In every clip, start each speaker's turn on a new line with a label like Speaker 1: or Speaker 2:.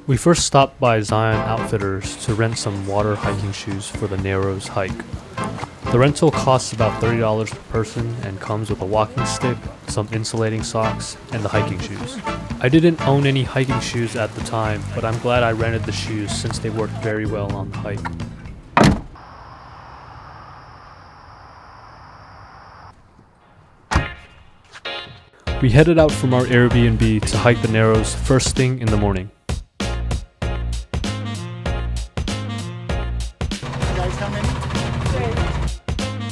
Speaker 1: We first stopped by Zion Outfitters to rent some water hiking shoes for the Narrows hike. The rental costs about $30 per person and comes with a walking stick, some insulating socks, and the hiking shoes. I didn't own any hiking shoes at the time, but I'm glad I rented the shoes since they worked very well on the hike. We headed out from our Airbnb to hike the Narrows first thing in the morning.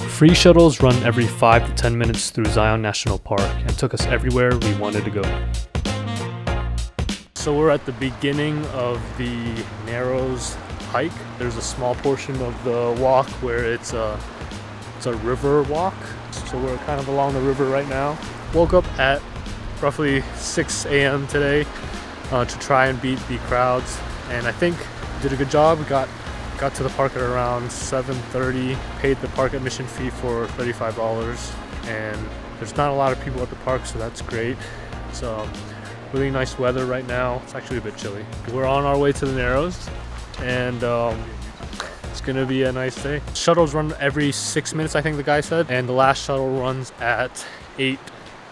Speaker 1: Free shuttles run every 5 to 10 minutes through Zion National Park and took us everywhere we wanted to go. So we're at the beginning of the Narrows hike. There's a small portion of the walk where it's a river walk. So we're kind of along the river right now. Woke up at roughly 6 a.m. today to try and beat the crowds, and I think did a good job. Got to the park at around 7:30, paid the park admission fee for $35, and there's not a lot of people at the park, so that's great. It's really nice weather right now. It's actually a bit chilly. We're on our way to the Narrows, and it's gonna be a nice day. Shuttles run every 6 minutes, I think the guy said, and the last shuttle runs at 8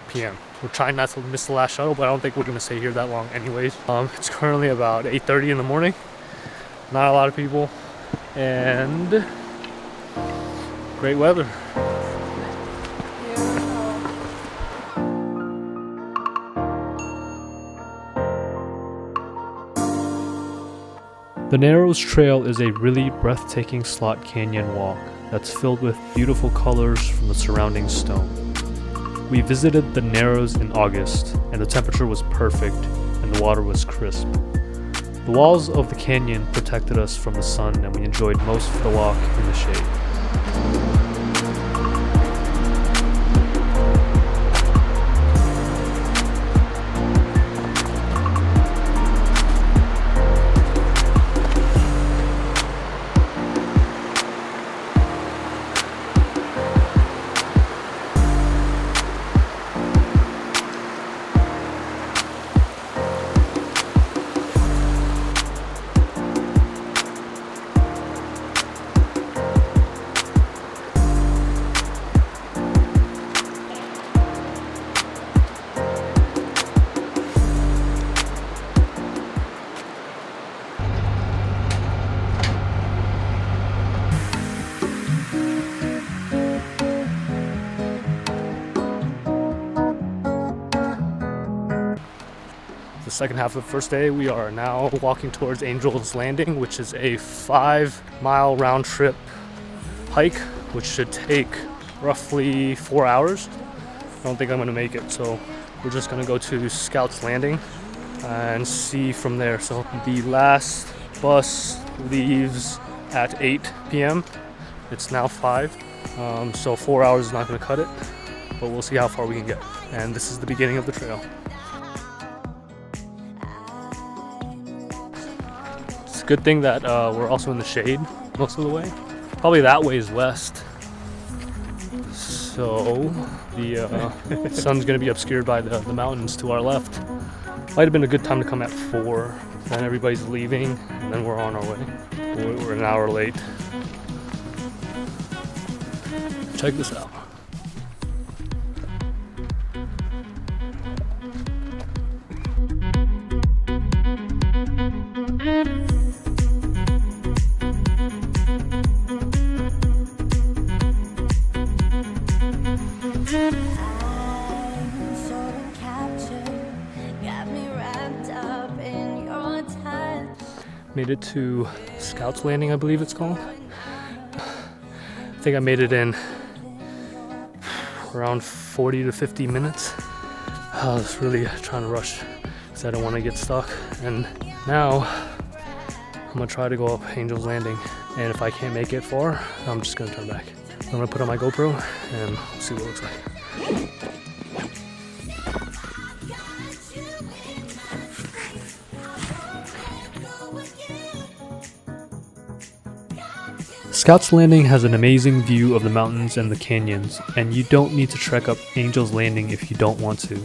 Speaker 1: p.m. We're trying not to miss the last shuttle, but I don't think we're gonna stay here that long anyways. It's currently about 8:30 in the morning. Not a lot of people, and great weather. The Narrows Trail is a really breathtaking slot canyon walk that's filled with beautiful colors from the surrounding stone. We visited the Narrows in August, and the temperature was perfect and the water was crisp. The walls of the canyon protected us from the sun, and we enjoyed most of the walk in the shade. The second half of the first day, we are now walking towards Angel's Landing, which is a 5-mile round trip hike, which should take roughly 4 hours. I don't think I'm gonna make it, so we're just gonna go to Scout's Landing and see from there. So the last bus leaves at 8 p.m. It's now 5, so 4 hours is not gonna cut it, but we'll see how far we can get. And this is the beginning of the trail. Good thing that we're also in the shade most of the way. Probably that way is west, so the sun's gonna be obscured by the mountains to our left. Might have been a good time to come at 4, then everybody's leaving, and then we're on our way. We're an hour late. Check this out. Made it to Scout's Landing, I believe it's called. I think I made it in around 40 to 50 minutes. I was really trying to rush because I don't want to get stuck. And now I'm gonna try to go up Angel's Landing, and if I can't make it far, I'm just gonna turn back. I'm gonna put on my GoPro and see what it looks like. Scout's Landing has an amazing view of the mountains and the canyons, and you don't need to trek up Angel's Landing if you don't want to.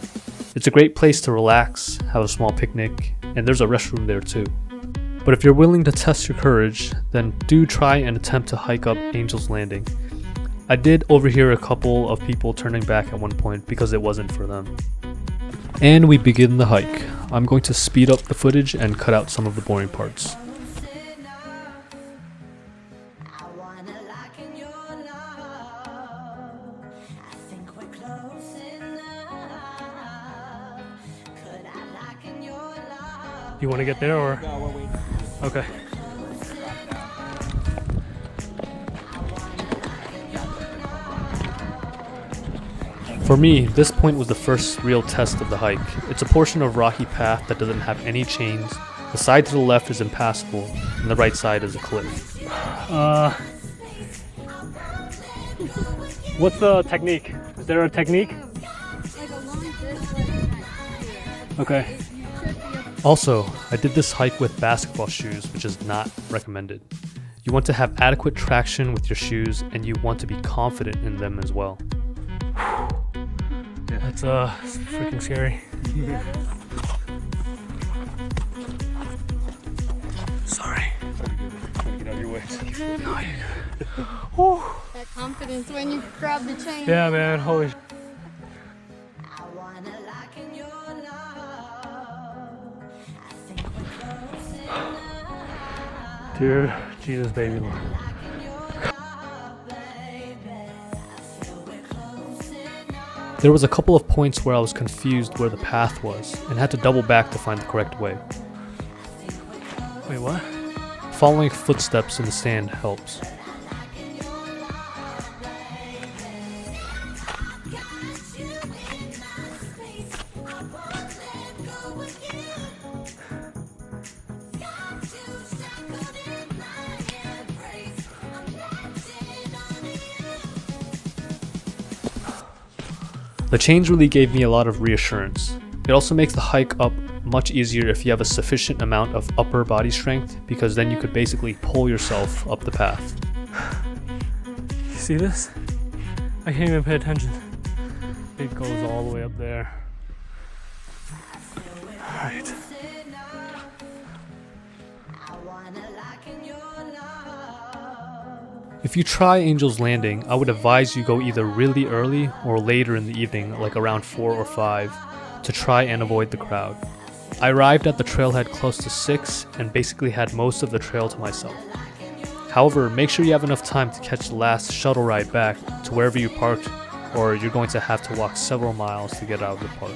Speaker 1: It's a great place to relax, have a small picnic, and there's a restroom there too. But if you're willing to test your courage, then do try and attempt to hike up Angel's Landing. I did overhear a couple of people turning back at one point because it wasn't for them. And we begin the hike. I'm going to speed up the footage and cut out some of the boring parts. You want to get there or?
Speaker 2: No, we're waiting.
Speaker 1: Okay. For me, this point was the first real test of the hike. It's a portion of rocky path that doesn't have any chains. The side to the left is impassable, and the right side is a cliff. What's the technique? Is there a technique?
Speaker 3: Like a long distance.
Speaker 1: Okay. Also, I did this hike with basketball shoes, which is not recommended. You want to have adequate traction with your shoes, and you want to be confident in them as well. That's freaking scary. Sorry. Get out of your way. No, you're good.
Speaker 3: That confidence when you grab the chain.
Speaker 1: Yeah, man. Holy. Dear Jesus, baby Lord. There was a couple of points where I was confused where the path was and had to double back to find the correct way. Wait, what? Following footsteps in the sand helps. The chains really gave me a lot of reassurance. It also makes the hike up much easier if you have a sufficient amount of upper body strength, because then you could basically pull yourself up the path. You see this? I can't even pay attention. It goes all the way up there. Alright. If you try Angel's Landing, I would advise you go either really early or later in the evening, like around 4 or 5, to try and avoid the crowd. I arrived at the trailhead close to 6 and basically had most of the trail to myself. However, make sure you have enough time to catch the last shuttle ride back to wherever you parked, or you're going to have to walk several miles to get out of the park.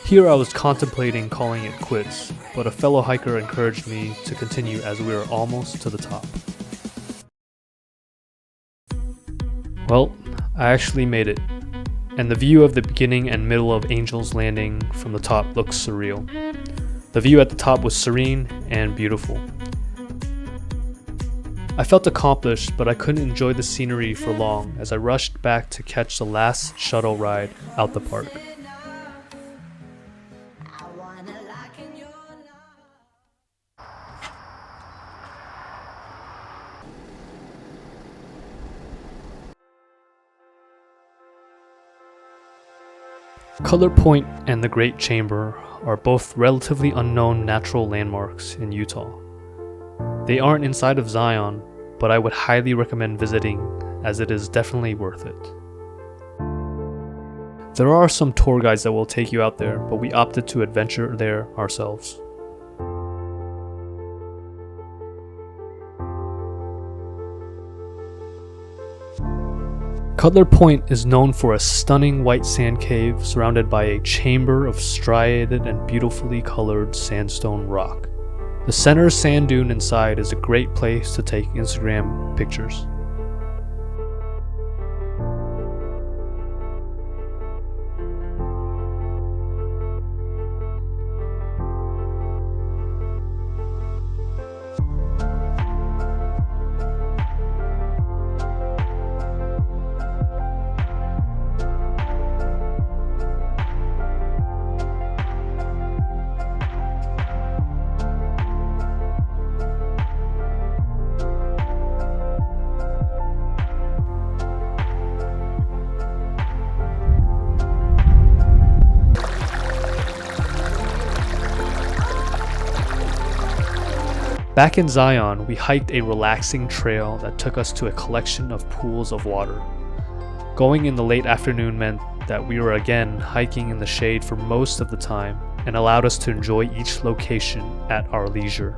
Speaker 1: Here I was contemplating calling it quits, but a fellow hiker encouraged me to continue as we were almost to the top. Well, I actually made it, and the view of the beginning and middle of Angel's Landing from the top looks surreal. The view at the top was serene and beautiful. I felt accomplished, but I couldn't enjoy the scenery for long as I rushed back to catch the last shuttle ride out the park. Cutler Point and the Great Chamber are both relatively unknown natural landmarks in Utah. They aren't inside of Zion, but I would highly recommend visiting, as it is definitely worth it. There are some tour guides that will take you out there, but we opted to adventure there ourselves. Cutler Point is known for a stunning white sand cave surrounded by a chamber of striated and beautifully colored sandstone rock. The center sand dune inside is a great place to take Instagram pictures. Back in Zion, we hiked a relaxing trail that took us to a collection of pools of water. Going in the late afternoon meant that we were again hiking in the shade for most of the time and allowed us to enjoy each location at our leisure.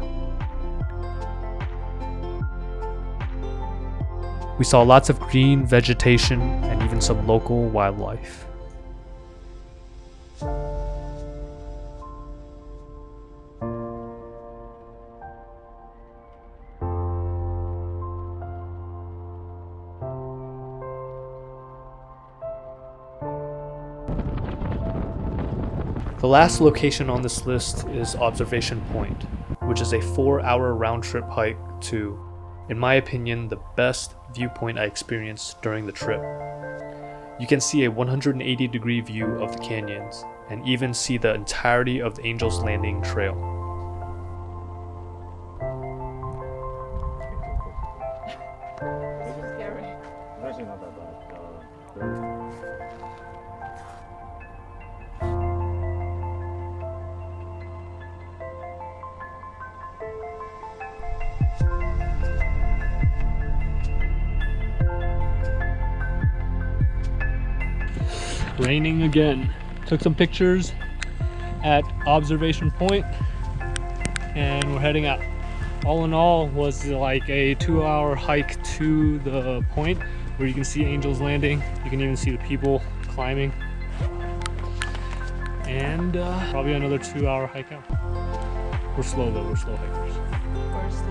Speaker 1: We saw lots of green vegetation and even some local wildlife. The last location on this list is Observation Point, which is a 4-hour round-trip hike to, in my opinion, the best viewpoint I experienced during the trip. You can see a 180-degree view of the canyons, and even see the entirety of the Angel's Landing Trail. Raining again. Took some pictures at Observation Point and we're heading out. All in all was like a 2-hour hike to the point where you can see Angel's Landing. You can even see the people climbing. And probably another 2-hour hike out. We're slow though, we're slow hikers.